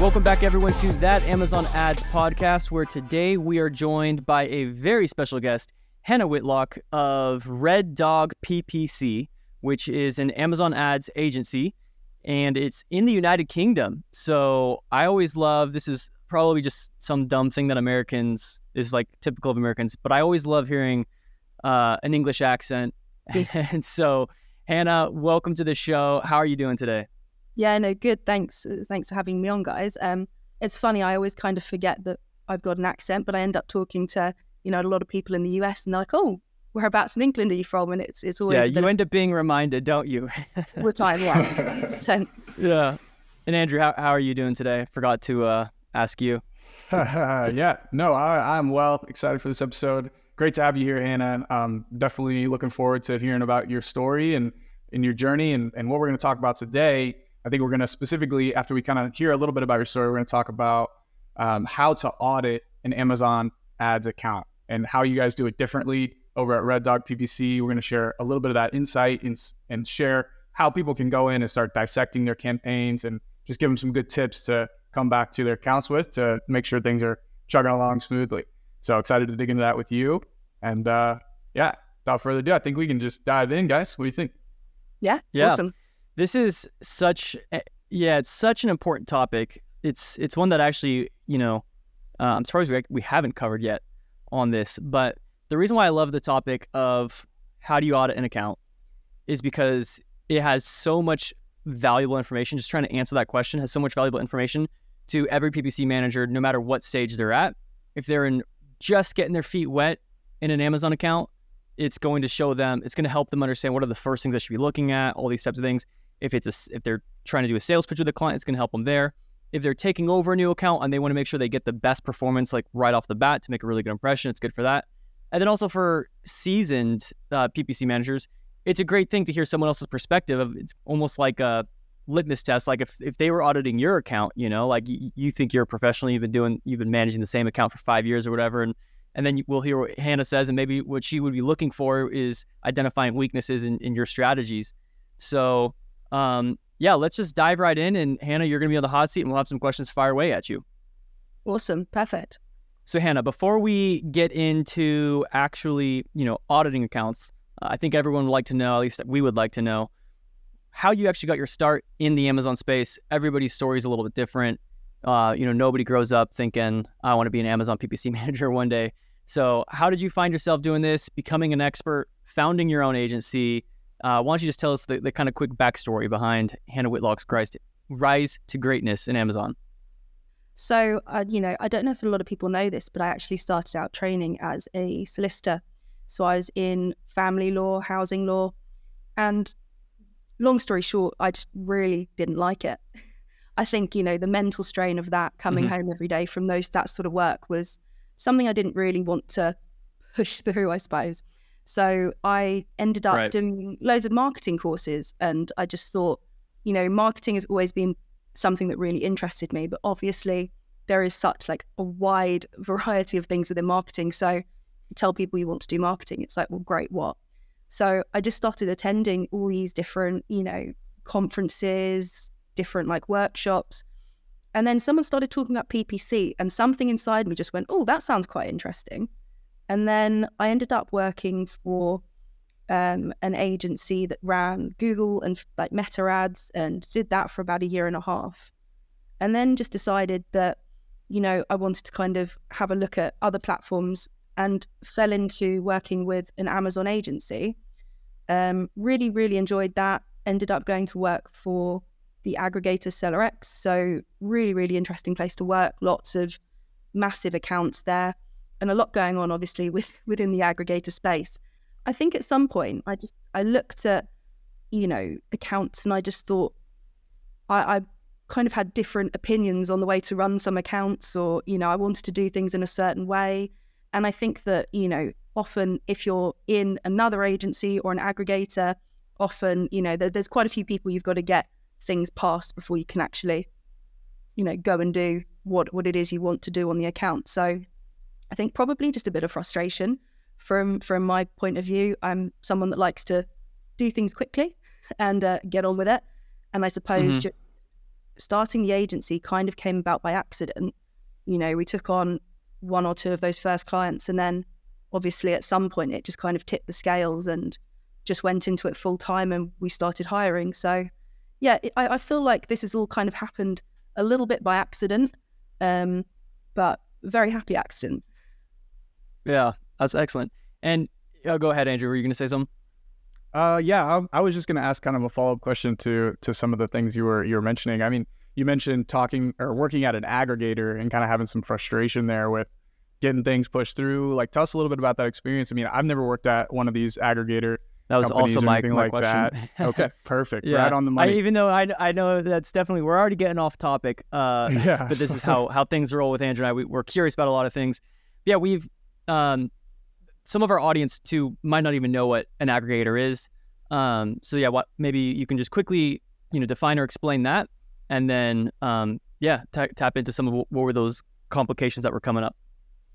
Welcome back, everyone, to That Amazon Ads podcast, where today we are joined by a very special guest, Hannah Whitlock of Red Dog PPC, which is an Amazon Ads agency, and it's in the United Kingdom. So I always love, this is probably just some dumb thing that Americans is like typical of Americans, but I always love hearing an English accent. And so, Hannah, welcome to the show. How are you doing today? Yeah, no, good. Thanks for having me on, guys. It's funny, I always kind of forget that I've got an accent, but I end up talking to, a lot of people in the US, and they're like, "Oh, whereabouts in England are you from?" And it's always you end up being reminded, don't you? All the time, yeah. Yeah. And Andrew, how are you doing today? Forgot to ask you. I'm well. Excited for this episode. Great to have you here, Hannah. Definitely looking forward to hearing about your story and your journey and what we're going to talk about today. I think we're going to specifically, after we kind of hear a little bit about your story, we're going to talk about how to audit an Amazon Ads account and how you guys do it differently over at Red Dog PPC. We're going to share a little bit of that insight and share how people can go in and start dissecting their campaigns and just give them some good tips to come back to their accounts with to make sure things are chugging along smoothly. So excited to dig into that with you. And without further ado, I think we can just dive in, guys. What do you think? Yeah. Awesome. This is such an important topic. It's one that actually, I'm surprised we haven't covered yet on this. But the reason why I love the topic of how do you audit an account is because it has so much valuable information. Just trying to answer that question has so much valuable information to every PPC manager, no matter what stage they're at. If they're just getting their feet wet in an Amazon account, it's going to show them, it's going to help them understand what are the first things they should be looking at, all these types of things. If they're trying to do a sales pitch with a client, it's going to help them there. If they're taking over a new account and they want to make sure they get the best performance like right off the bat to make a really good impression, it's good for that. And then also for seasoned PPC managers, it's a great thing to hear someone else's perspective. It's almost like a litmus test. Like if they were auditing your account, like you think you're a professional, you've been managing the same account for 5 years or whatever, and then we'll hear what Hannah says, and maybe what she would be looking for is identifying weaknesses in your strategies. So let's just dive right in. And Hannah, you're going to be on the hot seat, and we'll have some questions fire away at you. Awesome. Perfect. So Hannah, before we get into actually, auditing accounts, I think everyone would like to know, at least we would like to know, how you actually got your start in the Amazon space. Everybody's story is a little bit different. Nobody grows up thinking, I want to be an Amazon PPC manager one day. So how did you find yourself doing this, becoming an expert, founding your own agency? Why don't you just tell us the kind of quick backstory behind Hannah Whitlock's rise to greatness in Amazon? So, I don't know if a lot of people know this, but I actually started out training as a solicitor. So I was in family law, housing law, and long story short, I just really didn't like it. I think, the mental strain of that coming home every day from that sort of work was something I didn't really want to push through, I suppose. So I ended up doing loads of marketing courses, and I just thought, marketing has always been something that really interested me, but obviously there is such like a wide variety of things within marketing. So you tell people you want to do marketing, it's like, well, great, what? So I just started attending all these different, conferences, different like workshops. And then someone started talking about PPC, and something inside me just went, oh, that sounds quite interesting. And then I ended up working for an agency that ran Google and like Meta ads, and did that for about 1.5 years. And then just decided that, I wanted to kind of have a look at other platforms, and fell into working with an Amazon agency. Really, really enjoyed that. Ended up going to work for the aggregator SellerX. So really, really interesting place to work. Lots of massive accounts there, and a lot going on, obviously, within the aggregator space. I think at some point I looked at, accounts, and I just thought I kind of had different opinions on the way to run some accounts, or, I wanted to do things in a certain way. And I think that, often if you're in another agency or an aggregator, often, there's quite a few people you've got to get things past before you can actually, go and do what it is you want to do on the account. So I think probably just a bit of frustration from my point of view. I'm someone that likes to do things quickly and get on with it. And I suppose just starting the agency kind of came about by accident. You know, we took on 1 or 2 of those first clients, and then obviously at some point it just kind of tipped the scales and just went into it full time, and we started hiring. So yeah, I feel like this has all kind of happened a little bit by accident, but very happy accident. Yeah, that's excellent. And go ahead, Andrew. Were you going to say something? Yeah, I was just going to ask kind of a follow-up question to some of the things you were mentioning. I mean, you mentioned talking or working at an aggregator and kind of having some frustration there with getting things pushed through. Like, tell us a little bit about that experience. I mean, I've never worked at one of these aggregator That was companies also or my anything like question. that. Okay, perfect. Yeah. Right on the money. Even though I know that's definitely, we're already getting off topic, Yeah. but this is how things roll with Andrew and I. We're curious about a lot of things. Yeah, we've, some of our audience too might not even know what an aggregator is. So yeah, maybe you can just quickly, define or explain that, and then, tap into some of what were those complications that were coming up.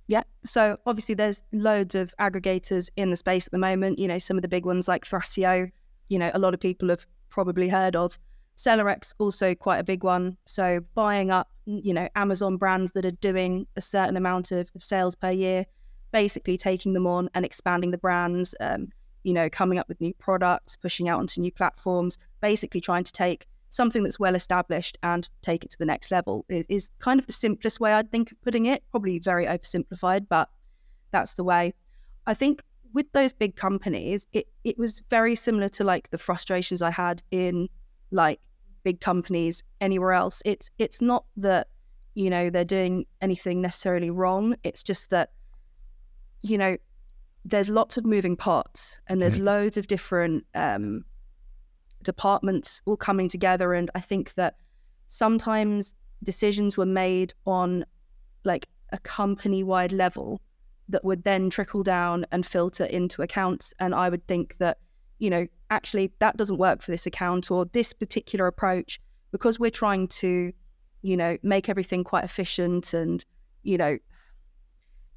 Yeah, so obviously there's loads of aggregators in the space at the moment. You know, some of the big ones like Thrasio, a lot of people have probably heard of. SellerX, also quite a big one. So buying up, Amazon brands that are doing a certain amount of sales per year, basically taking them on and expanding the brands, coming up with new products, pushing out onto new platforms, basically trying to take something that's well established and take it to the next level is kind of the simplest way I'd think of putting it. Probably very oversimplified, but that's the way. I think with those big companies, it was very similar to like the frustrations I had in like big companies anywhere else. It's not that, they're doing anything necessarily wrong. It's just that, there's lots of moving parts and there's loads of different departments all coming together, and I think that sometimes decisions were made on like a company-wide level that would then trickle down and filter into accounts, and I would think that actually that doesn't work for this account or this particular approach, because we're trying to make everything quite efficient, and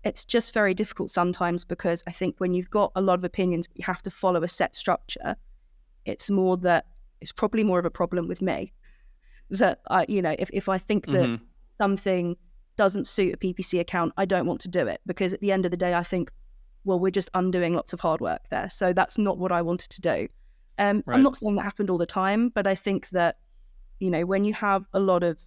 it's just very difficult sometimes, because I think when you've got a lot of opinions you have to follow a set structure. It's more that it's probably more of a problem with me that if I think that something doesn't suit a PPC account, I don't want to do it, because at the end of the day I think, well, we're just undoing lots of hard work there. So that's not what I wanted to do. Right. I'm not saying that happened all the time, but I think that when you have a lot of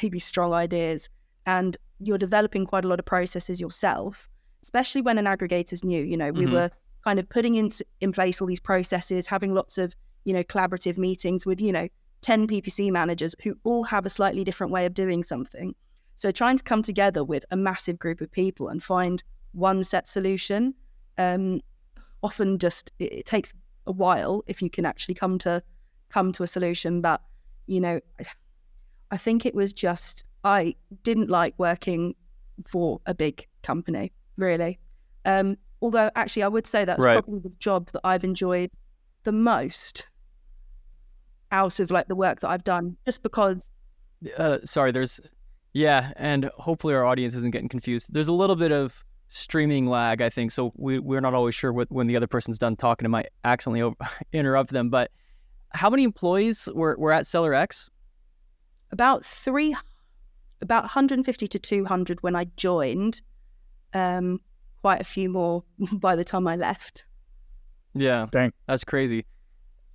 maybe strong ideas and you're developing quite a lot of processes yourself, especially when an aggregator's new, we were kind of putting in place all these processes, having lots of, collaborative meetings with, 10 PPC managers who all have a slightly different way of doing something. So trying to come together with a massive group of people and find one set solution, often just, it takes a while if you can actually come to a solution. But, I think it was just, I didn't like working for a big company, really. Although actually I would say that's probably the job that I've enjoyed the most out of like the work that I've done, just because. And hopefully our audience isn't getting confused. There's a little bit of streaming lag, I think, so we're not always sure when the other person's done talking. It might accidentally interrupt them. But how many employees were at SellerX? About 150 to 200 when I joined. Quite a few more by the time I left. Yeah. Dang. That's crazy.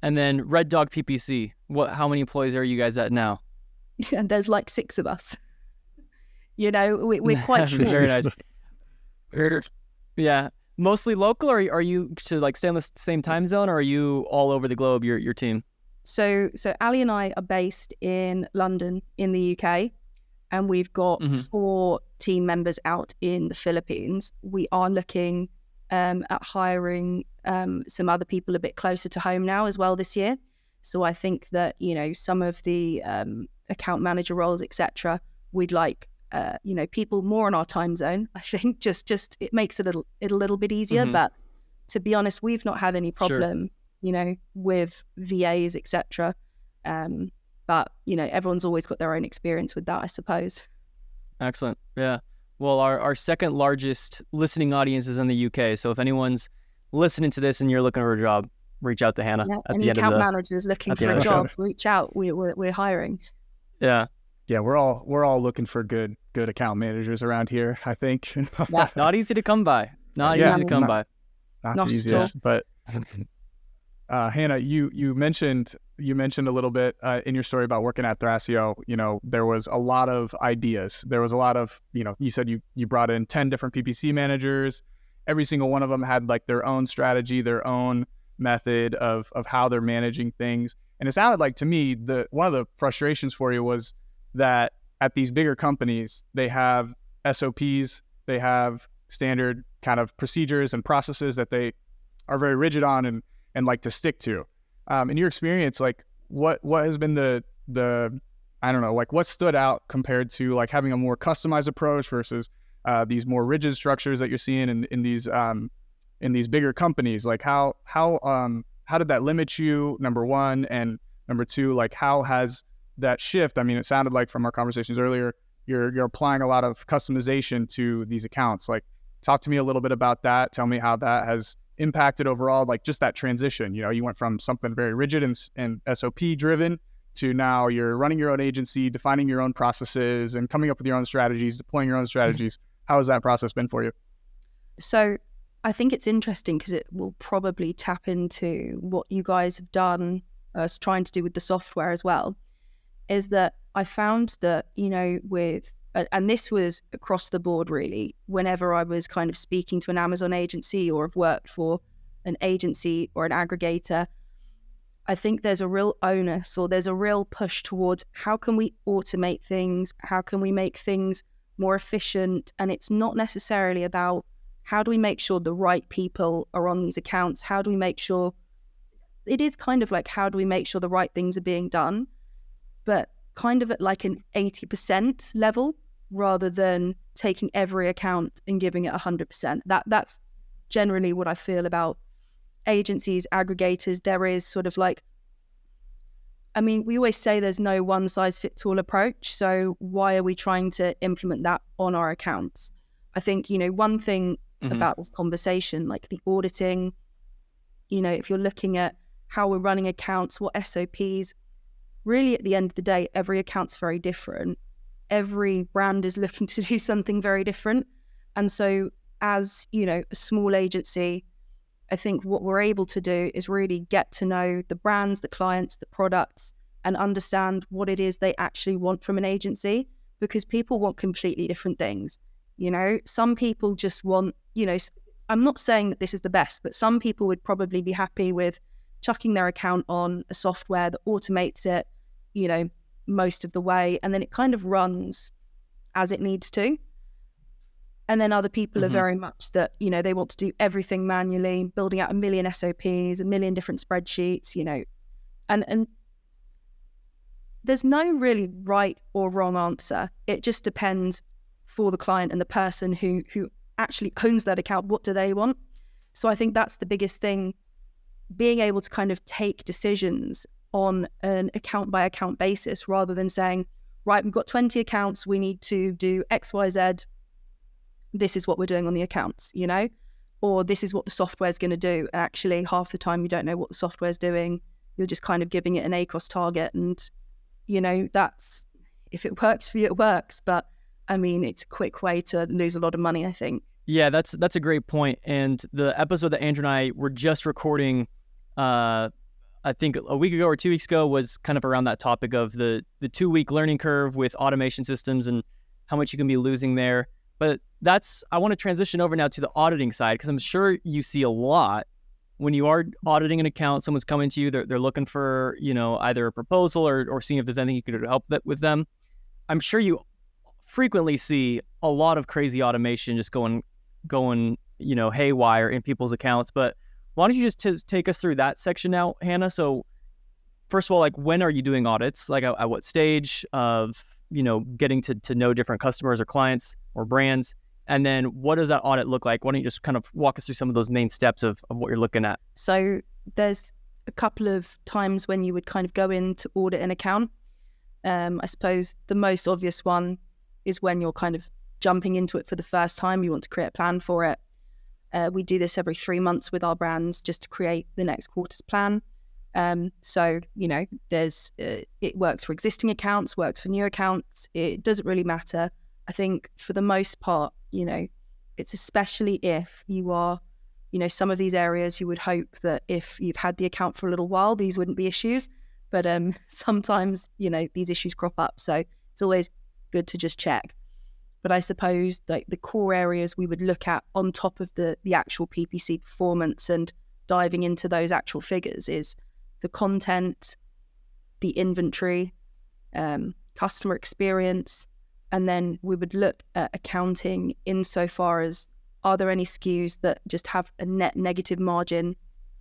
And then Red Dog PPC, how many employees are you guys at now? And there's like 6 of us. We're quite short. Very nice. Yeah. Mostly local, or are you to like stay on the same time zone, or are you all over the globe, your team? So Ali and I are based in London in the UK. And we've got 4 team members out in the Philippines. We are looking at hiring some other people a bit closer to home now as well this year. So I think that, some of the account manager roles, etc., we'd like, people more in our time zone. I think just it makes it a little bit easier. But to be honest, we've not had any problem, with VAs, etc. But, everyone's always got their own experience with that, I suppose. Excellent. Yeah. Well, our second largest listening audience is in the UK. So if anyone's listening to this and you're looking for a job, reach out to Hannah. Yeah, any account managers looking for a job, reach out. We're hiring. Yeah. Yeah, we're all looking for good account managers around here, I think. Not easy to come by. Not Yeah, easy to come by. not Not the at all. easiest. But Hannah, you mentioned a little bit in your story about working at Thrasio. You know, there was a lot of ideas. There was a lot of, you know, you said you brought in 10 different PPC managers. Every single one of them had like their own strategy, their own method of how they're managing things. And it sounded like to me one of the frustrations for you was that at these bigger companies, they have SOPs, they have standard kind of procedures and processes that they are very rigid on and like to stick to. In your experience, like what has been the I don't know, like what stood out compared to like having a more customized approach versus these more rigid structures that you're seeing in these bigger companies? Like how did that limit you, number one, and number two, like how has that shift? I mean, it sounded like from our conversations earlier, you're applying a lot of customization to these accounts. Like, talk to me a little bit about that. Tell me how that has impacted overall, like just that transition. You know, you went from something very rigid and SOP driven to now you're running your own agency, defining your own processes, and coming up with your own strategies, deploying your own strategies. How has that process been for you? So I think it's interesting because it will probably tap into what you guys have done, us trying to do with the software as well, is that I found that, you know, and this was across the board really, whenever I was kind of speaking to an Amazon agency or have worked for an agency or an aggregator, I think there's a real onus or there's a real push towards how can we automate things? How can we make things more efficient? And it's not necessarily about how do we make sure the right people are on these accounts? How do we make sure, it is kind of like how do we make sure the right things are being done, but kind of at like an 80% level rather than taking every account and giving it 100%. That's generally what I feel about agencies, aggregators. There is sort of like, I mean, we always say there's no one size fits all approach. So why are we trying to implement that on our accounts? I think, you know, one thing about this conversation, like the auditing, you know, if you're looking at how we're running accounts, what SOPs, really at the end of the day, every account's very different. Every brand is looking to do something very different. And so as, you know, a small agency, I think what we're able to do is really get to know the brands, the clients, the products, and understand what it is they actually want from an agency, because people want completely different things. You know, some people just want, you know, I'm not saying that this is the best, but some people would probably be happy with chucking their account on a software that automates it, you know, most of the way, and then it kind of runs as it needs to. And then other people are very much that, you know, they want to do everything manually, building out a million SOPs, a million different spreadsheets, you know, and there's no really right or wrong answer. It just depends for the client and the person who actually owns that account. What do they want? So I think that's the biggest thing, being able to kind of take decisions on an account by account basis rather than saying, right, we've got 20 accounts, we need to do X, Y, Z. This is what we're doing on the accounts, you know, or this is what the software is going to do. Actually, half the time you don't know what the software is doing. You're just kind of giving it an ACOS target. And, you know, that's, if it works for you, it works. But I mean, it's a quick way to lose a lot of money, I think. Yeah, that's a great point. And the episode that Andrew and I were just recording, I think a week ago or 2 weeks ago, was kind of around that topic of the 2-week learning curve with automation systems and how much you can be losing there. But I want to transition over now to the auditing side, because I'm sure you see a lot when you are auditing an account. Someone's coming to you, they're looking for, you know, either a proposal or seeing if there's anything you could do to help with them. I'm sure you frequently see a lot of crazy automation just going, you know, haywire in people's accounts. But why don't you just take us through that section now, Hannah? So first of all, like, when are you doing audits? Like at what stage of, you know, getting to know different customers or clients or brands? And then what does that audit look like? Why don't you just kind of walk us through some of those main steps of what you're looking at? So there's a couple of times when you would kind of go in to audit an account. I suppose the most obvious one is when you're kind of jumping into it for the first time. You want to create a plan for it. We do this every 3 months with our brands just to create the next quarter's plan. So, there's it works for existing accounts, works for new accounts. It doesn't really matter. I think for the most part, it's especially if you are, some of these areas you would hope that if you've had the account for a little while, these wouldn't be issues. But sometimes, these issues crop up. So it's always good to just check. But I suppose like the core areas we would look at on top of the actual PPC performance and diving into those actual figures is the content, the inventory, customer experience, and then we would look at accounting insofar as, are there any SKUs that just have a net negative margin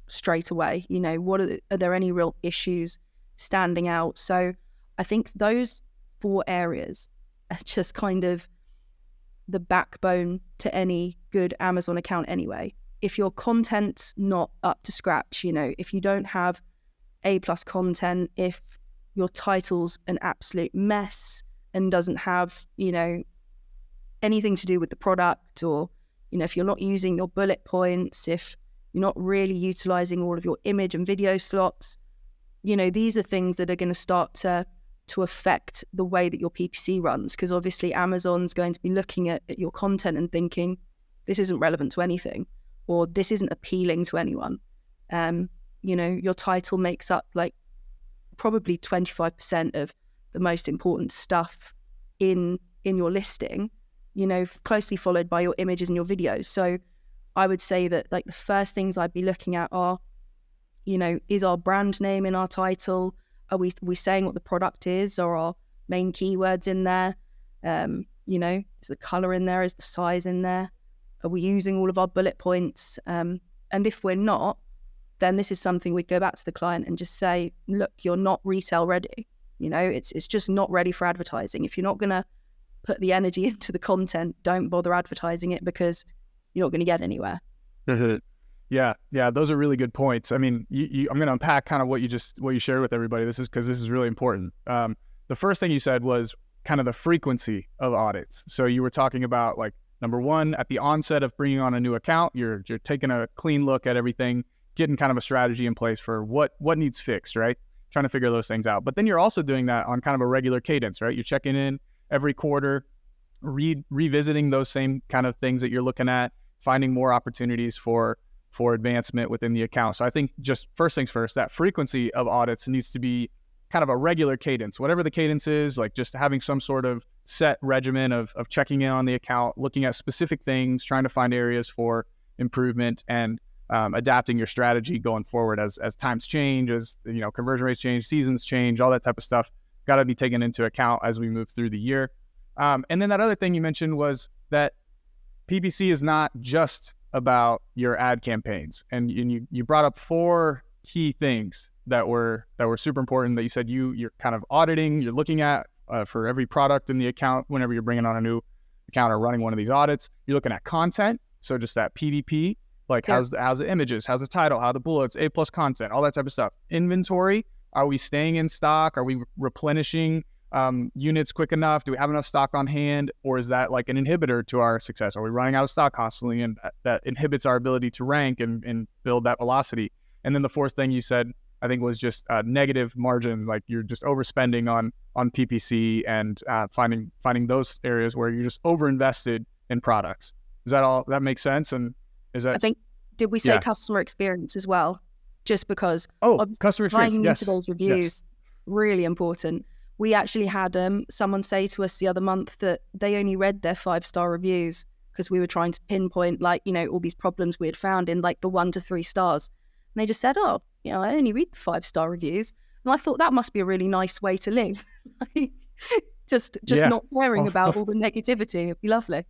straight away? Are there any real issues standing out? So I think those 4 areas are just kind of the backbone to any good Amazon account anyway. If your content's not up to scratch, if you don't have A+ content, if your title's an absolute mess and doesn't have, anything to do with the product, or, if you're not using your bullet points, if you're not really utilizing all of your image and video slots, these are things that are going to start to affect the way that your PPC runs, because obviously Amazon's going to be looking at your content and thinking, this isn't relevant to anything, or this isn't appealing to anyone. Your title makes up like probably 25% of the most important stuff in your listing, closely followed by your images and your videos. So I would say that like the first things I'd be looking at are, is our brand name in our title? Are we saying what the product is? Are our main keywords in there? Is the color in there? Is the size in there? Are we using all of our bullet points? And if we're not, then this is something we'd go back to the client and just say, look, you're not retail ready. It's just not ready for advertising. If you're not going to put the energy into the content, don't bother advertising it, because you're not going to get anywhere. Yeah, those are really good points. I mean, I'm going to unpack kind of what you shared with everybody. This is really important. The first thing you said was kind of the frequency of audits. So you were talking about like, number one, at the onset of bringing on a new account, you're taking a clean look at everything, getting kind of a strategy in place for what needs fixed, right? Trying to figure those things out. But then you're also doing that on kind of a regular cadence, right? You're checking in every quarter, revisiting those same kind of things that you're looking at, finding more opportunities for advancement within the account. So I think just first things first, that frequency of audits needs to be kind of a regular cadence, whatever the cadence is, like just having some sort of set regimen of checking in on the account, looking at specific things, trying to find areas for improvement, and adapting your strategy going forward as times change, as conversion rates change, seasons change, all that type of stuff got to be taken into account as we move through the year. And then that other thing you mentioned was that PPC is not just about your ad campaigns, and you brought up 4 key things that were super important that you said you're kind of auditing, you're looking at for every product in the account whenever you're bringing on a new account or running one of these audits. You're looking at content, so just that PDP, like how's the images, how's the title, how the bullets, A+ content, all that type of stuff. Inventory, are we staying in stock? Are we replenishing units quick enough? Do we have enough stock on hand? Or is that like an inhibitor to our success? Are we running out of stock constantly, and that inhibits our ability to rank and build that velocity? And then the 4th thing you said, I think, was just negative margin, like you're just overspending on PPC and finding those areas where you're just overinvested in products. Is that all? That makes sense? And is that? I think, did we say customer experience as well? Just because customer experience, into those reviews, really important. We actually had someone say to us the other month that they only read their 5-star reviews because we were trying to pinpoint all these problems we had found in like the 1 to 3 stars. And they just said, I only read the 5-star reviews. And I thought that must be a really nice way to live. just not caring about all the negativity. It'd be lovely.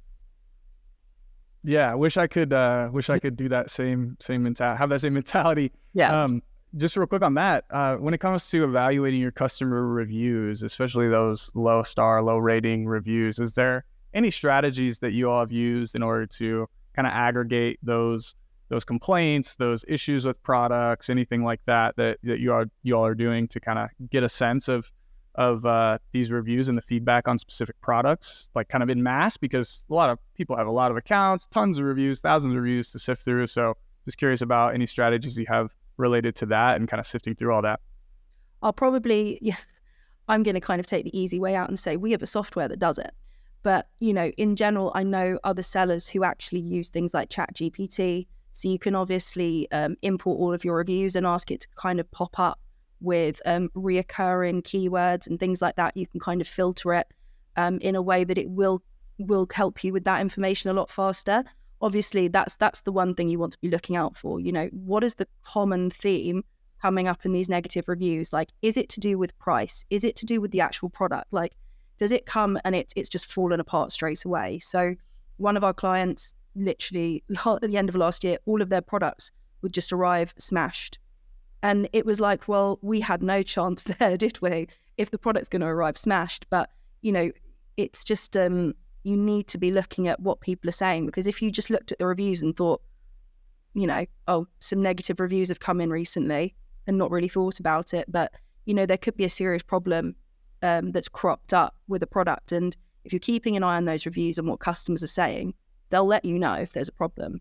Yeah, I wish I could do that same mentality, have that same mentality. Yeah. Just real quick on that, when it comes to evaluating your customer reviews, especially those low rating reviews, is there any strategies that you all have used in order to kind of aggregate those complaints, those issues with products, anything like that you all are doing to kind of get a sense of these reviews and the feedback on specific products, like kind of in mass? Because a lot of people have a lot of accounts, tons of reviews, thousands of reviews to sift through. So just curious about any strategies you have related to that and kind of sifting through all that? I'll probably, yeah, I'm going to kind of take the easy way out and say we have a software that does it. But, in general, I know other sellers who actually use things like ChatGPT. So you can obviously import all of your reviews and ask it to kind of pop up with reoccurring keywords and things like that. You can kind of filter it in a way that it will help you with that information a lot faster. Obviously, that's the one thing you want to be looking out for. What is the common theme coming up in these negative reviews? Like, is it to do with price? Is it to do with the actual product? Like, does it come and it's just fallen apart straight away? So one of our clients, literally at the end of last year, all of their products would just arrive smashed. And it was like, well, we had no chance there, did we? If the product's going to arrive smashed. But, it's just, you need to be looking at what people are saying, because if you just looked at the reviews and thought, some negative reviews have come in recently and not really thought about it, but, there could be a serious problem that's cropped up with a product. And if you're keeping an eye on those reviews and what customers are saying, they'll let you know if there's a problem.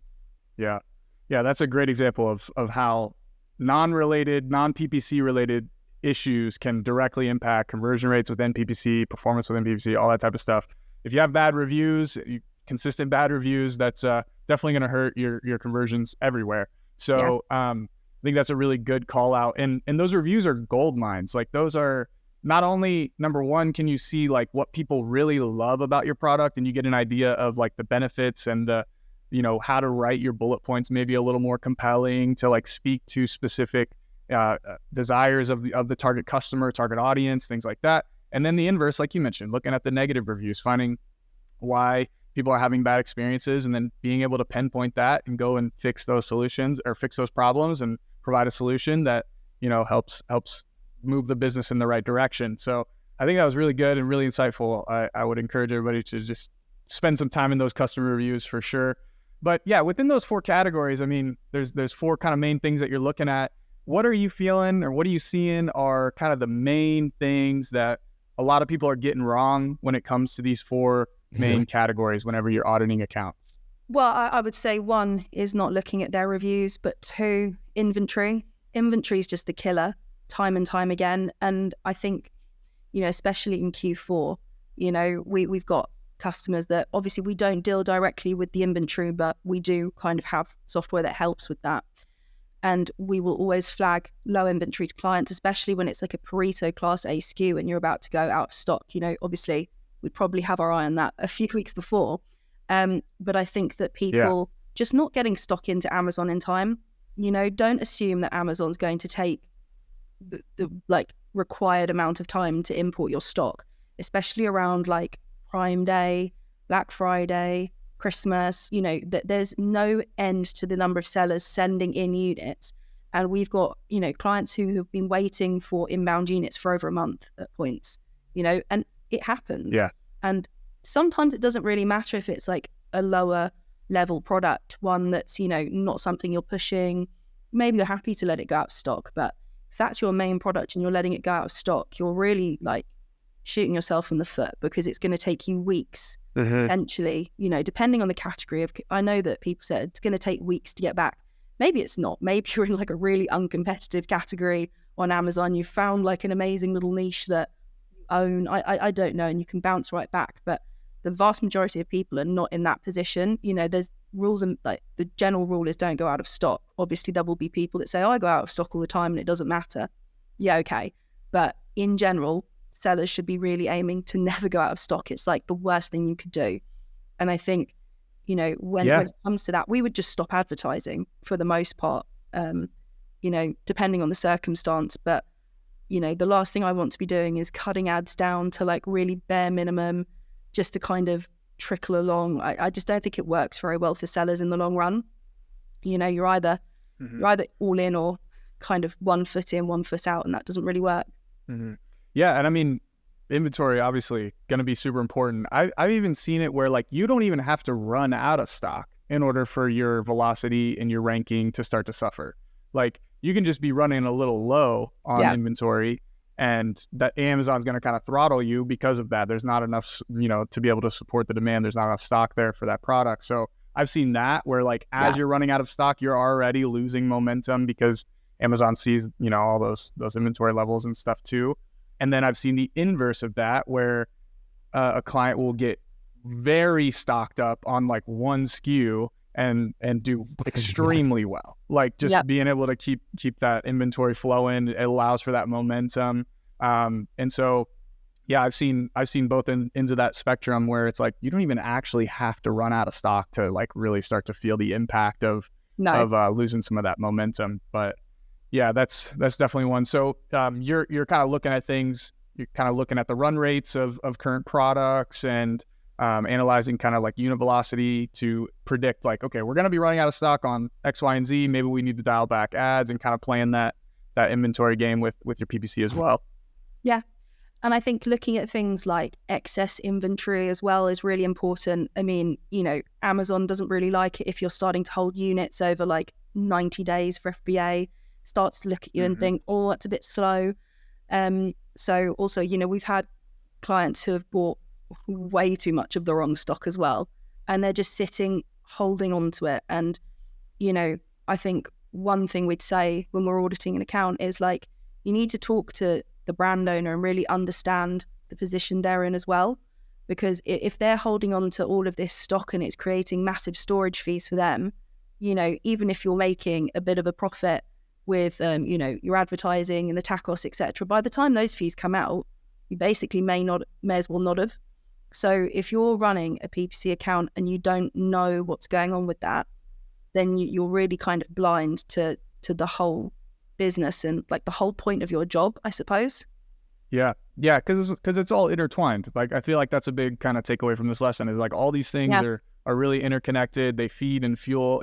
Yeah. Yeah, that's a great example of how non-related, non-PPC related issues can directly impact conversion rates within PPC, performance within PPC, all that type of stuff. If you have bad reviews, consistent bad reviews, that's definitely going to hurt your conversions everywhere. So I think that's a really good call out. And those reviews are gold mines. Like, those are not only, number one, can you see like what people really love about your product, and you get an idea of like the benefits and the, how to write your bullet points maybe a little more compelling to like speak to specific desires of the target customer, target audience, things like that. And then the inverse, like you mentioned, looking at the negative reviews, finding why people are having bad experiences, and then being able to pinpoint that and go and fix those solutions or fix those problems and provide a solution that, helps move the business in the right direction. So I think that was really good and really insightful. I would encourage everybody to just spend some time in those customer reviews for sure. But yeah, within those 4 categories, I mean, there's 4 kind of main things that you're looking at. What are you feeling, or what are you seeing are kind of the main things that a lot of people are getting wrong when it comes to these 4 main categories whenever you're auditing accounts? Well, I would say 1 is not looking at their reviews, but 2, inventory. Inventory is just the killer time and time again. And I think, especially in Q4, we've got customers that obviously we don't deal directly with the inventory, but we do kind of have software that helps with that. And we will always flag low inventory to clients, especially when it's like a Pareto Class A SKU and you're about to go out of stock. Obviously we'd probably have our eye on that a few weeks before. But I think that people just not getting stock into Amazon in time, don't assume that Amazon's going to take the like required amount of time to import your stock, especially around like Prime Day, Black Friday, Christmas. There's no end to the number of sellers sending in units, and we've got clients who have been waiting for inbound units for over a month at points, and it happens. And sometimes it doesn't really matter if it's like a lower level product, one that's not something you're pushing. Maybe you're happy to let it go out of stock, but if that's your main product and you're letting it go out of stock, you're really like shooting yourself in the foot, because it's going to take you weeks, potentially, depending on the category. I know that people said it's going to take weeks to get back. Maybe it's not. Maybe you're in like a really uncompetitive category on Amazon. You found like an amazing little niche that you own. I don't know, and you can bounce right back. But the vast majority of people are not in that position. There's rules, and like the general rule is don't go out of stock. Obviously, there will be people that say, I go out of stock all the time and it doesn't matter. Yeah, okay. But in general, sellers should be really aiming to never go out of stock. It's like the worst thing you could do. And I think, when it comes to that, we would just stop advertising for the most part, depending on the circumstance. But, the last thing I want to be doing is cutting ads down to like really bare minimum just to kind of trickle along. I just don't think it works very well for sellers in the long run. You're either all in or kind of 1 foot in, 1 foot out, and that doesn't really work. Yeah, and I mean, inventory obviously going to be super important. I've even seen it where like you don't even have to run out of stock in order for your velocity and your ranking to start to suffer. Like, you can just be running a little low on inventory, and that Amazon's going to kind of throttle you because of that. There's not enough, to be able to support the demand. There's not enough stock there for that product. So I've seen that where like as you're running out of stock, you're already losing momentum because Amazon sees, all those inventory levels and stuff too. And then I've seen the inverse of that, where a client will get very stocked up on like one SKU and do extremely well. Like just being able to keep that inventory flowing, it allows for that momentum. And so, yeah, I've seen both ends of that spectrum, where it's like you don't even actually have to run out of stock to like really start to feel the impact of losing some of that momentum. But yeah, that's definitely one. So you're kind of looking at things. You're kind of looking at the run rates of current products and analyzing kind of like unit velocity to predict like, okay, we're going to be running out of stock on X, Y, and Z. Maybe we need to dial back ads, and kind of playing that inventory game with your PPC as well. Yeah. And I think looking at things like excess inventory as well is really important. I mean, Amazon doesn't really like it if you're starting to hold units over like 90 days for FBA, starts to look at you and think, oh, that's a bit slow. So also, we've had clients who have bought way too much of the wrong stock as well, and they're just sitting, holding on to it. And, I think one thing we'd say when we're auditing an account is like, you need to talk to the brand owner and really understand the position they're in as well. Because if they're holding on to all of this stock and it's creating massive storage fees for them, even if you're making a bit of a profit with, your advertising and the tacos, etc., by the time those fees come out, you basically may as well not have. So if you're running a PPC account and you don't know what's going on with that, then you're really kind of blind to the whole business and like the whole point of your job, I suppose. Yeah, because it's all intertwined. Like I feel like that's a big kind of takeaway from this lesson, is like all these things are really interconnected. They feed and fuel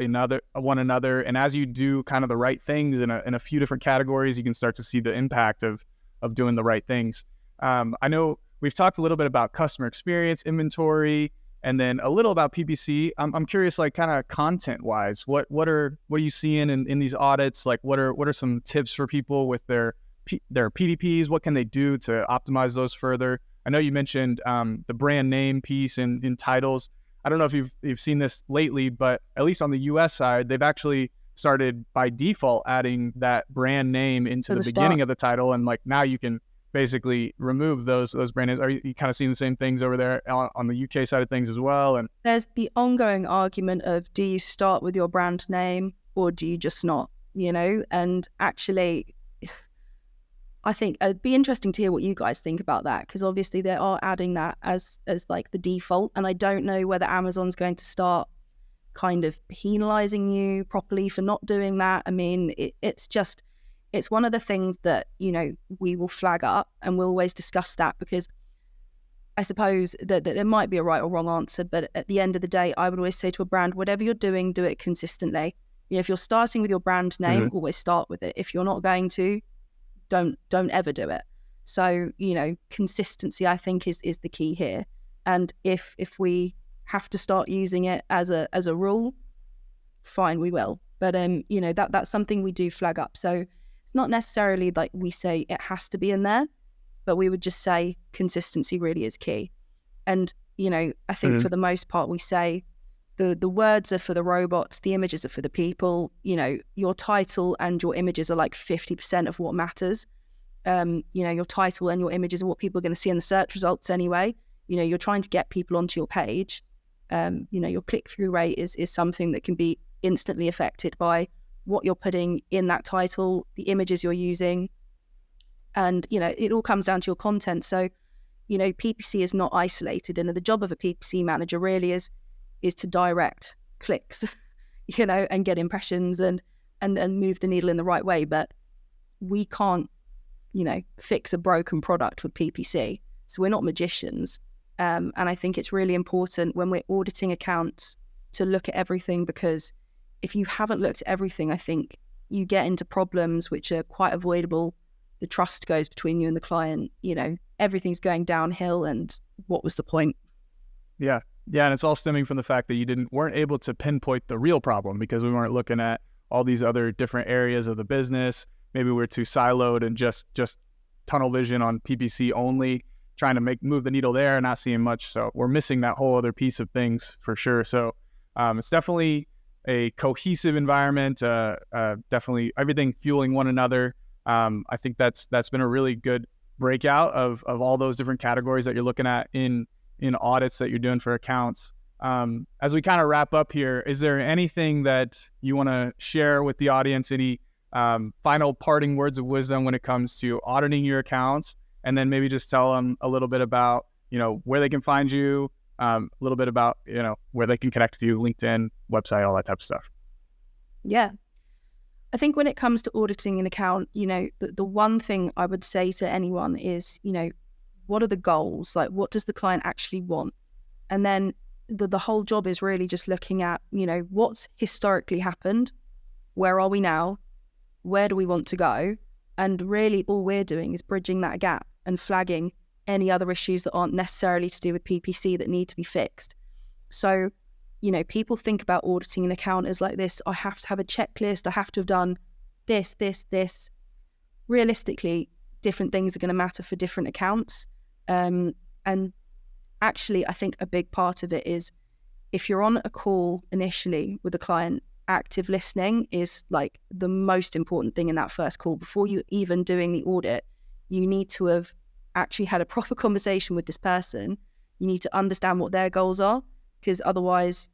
one another, and as you do kind of the right things in a few different categories, you can start to see the impact of doing the right things. I know we've talked a little bit about customer experience, inventory, and then a little about PPC. I'm curious, like kind of content wise, what are you seeing in these audits? Like what are some tips for people with their PDPs? What can they do to optimize those further? I know you mentioned the brand name piece in titles. I don't know if you've seen this lately, but at least on the US side, they've actually started by default adding that brand name into the beginning of the title, and like now you can basically remove those brand names. Are you kind of seeing the same things over there on the UK side of things as well? And there's the ongoing argument of, do you start with your brand name or do you just not, and actually I think it'd be interesting to hear what you guys think about that, because obviously they are adding that as like the default, and I don't know whether Amazon's going to start kind of penalizing you properly for not doing that. I mean, it's one of the things that, we will flag up, and we'll always discuss that, because I suppose that there might be a right or wrong answer, but at the end of the day, I would always say to a brand, whatever you're doing, do it consistently. If you're starting with your brand name, always start with it. If you're not going to, don't ever do it. So, consistency, I think, is the key here. And if we have to start using it as a rule, fine, we will. But that's something we do flag up. So not necessarily like we say it has to be in there, but we would just say consistency really is key. And, I think for the most part, we say the words are for the robots, the images are for the people. Your title and your images are like 50% of what matters. Your title and your images are what people are going to see in the search results anyway. You're trying to get people onto your page. Your click-through rate is something that can be instantly affected by what you're putting in that title, the images you're using, and it all comes down to your content. So PPC is not isolated, and the job of a PPC manager really is to direct clicks and get impressions and move the needle in the right way. But we can't fix a broken product with PPC, so we're not magicians. And I think it's really important when we're auditing accounts to look at everything, because if you haven't looked at everything, I think you get into problems which are quite avoidable. The trust goes between you and the client. Everything's going downhill, and what was the point? Yeah, and it's all stemming from the fact that you weren't able to pinpoint the real problem, because we weren't looking at all these other different areas of the business. Maybe we're too siloed and just tunnel vision on PPC only, trying to move the needle there and not seeing much. So we're missing that whole other piece of things for sure. So it's definitely a cohesive environment, definitely everything fueling one another. I think that's been a really good breakout of all those different categories that you're looking at in audits that you're doing for accounts. As we kind of wrap up here, is there anything that you want to share with the audience? Any final parting words of wisdom when it comes to auditing your accounts? And then maybe just tell them a little bit about, where they can find you, a little bit about, where they can connect to you, LinkedIn, website, all that type of stuff. Yeah. I think when it comes to auditing an account, the one thing I would say to anyone is, what are the goals? Like, what does the client actually want? And then the whole job is really just looking at, what's historically happened? Where are we now? Where do we want to go? And really all we're doing is bridging that gap and flagging any other issues that aren't necessarily to do with PPC that need to be fixed. So, people think about auditing an account as like this, I have to have a checklist, I have to have done this. Realistically, different things are going to matter for different accounts. And actually, I think a big part of it is if you're on a call initially with a client, active listening is like the most important thing in that first call. Before you even doing the audit, you need to have actually had a proper conversation with this person. You need to understand what their goals are, because otherwise,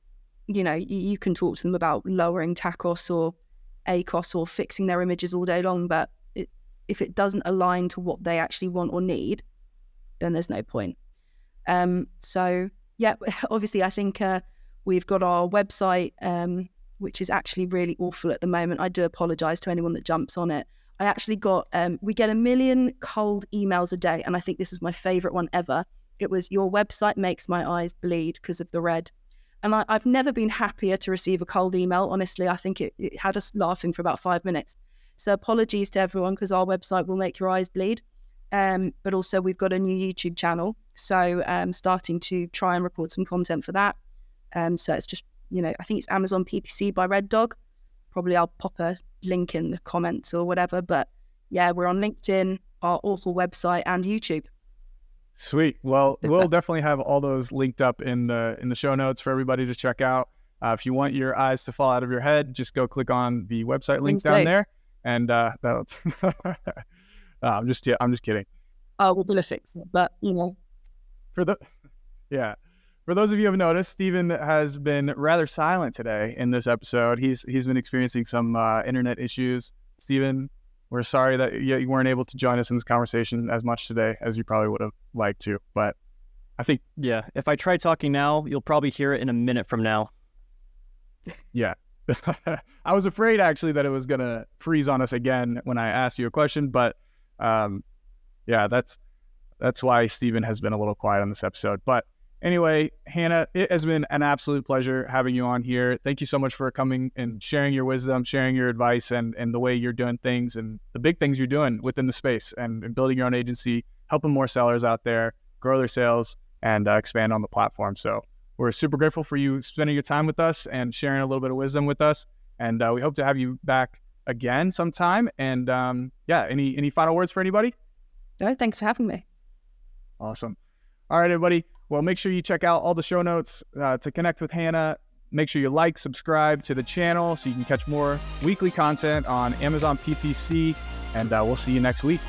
you can talk to them about lowering TACOS or ACOS or fixing their images all day long, but if it doesn't align to what they actually want or need, then there's no point. So yeah, obviously I think we've got our website, which is actually really awful at the moment. I do apologize to anyone that jumps on it. I actually got, we get 1 million cold emails a day, and I think this is my favorite one ever. It was, your website makes my eyes bleed because of the red. And I've never been happier to receive a cold email. Honestly, I think it had us laughing for about 5 minutes. So apologies to everyone, because our website will make your eyes bleed. But also we've got a new YouTube channel. So starting to try and record some content for that. So it's just, I think it's Amazon PPC by Red Dog. Probably I'll pop a link in the comments or whatever. But yeah, we're on LinkedIn, our awful website, and YouTube. Sweet. Well, we'll definitely have all those linked up in the show notes for everybody to check out. If you want your eyes to fall out of your head, just go click on the website link down there, and that'll. I'm just kidding. We're gonna fix it, but For those of you who have noticed, Stephen has been rather silent today in this episode. He's been experiencing some internet issues. Stephen, we're sorry that you weren't able to join us in this conversation as much today as you probably would have liked to, but I think... Yeah, if I try talking now, you'll probably hear it in a minute from now. Yeah. I was afraid, actually, that it was going to freeze on us again when I asked you a question, but yeah, that's why Stephen has been a little quiet on this episode. But anyway, Hannah, it has been an absolute pleasure having you on here. Thank you so much for coming and sharing your wisdom, sharing your advice, and the way you're doing things and the big things you're doing within the space and building your own agency, helping more sellers out there grow their sales and expand on the platform. So we're super grateful for you spending your time with us and sharing a little bit of wisdom with us. And we hope to have you back again sometime. And yeah, any final words for anybody? No, thanks for having me. Awesome. All right, everybody. Well, make sure you check out all the show notes to connect with Hannah. Make sure you subscribe to the channel so you can catch more weekly content on Amazon PPC, and we'll see you next week.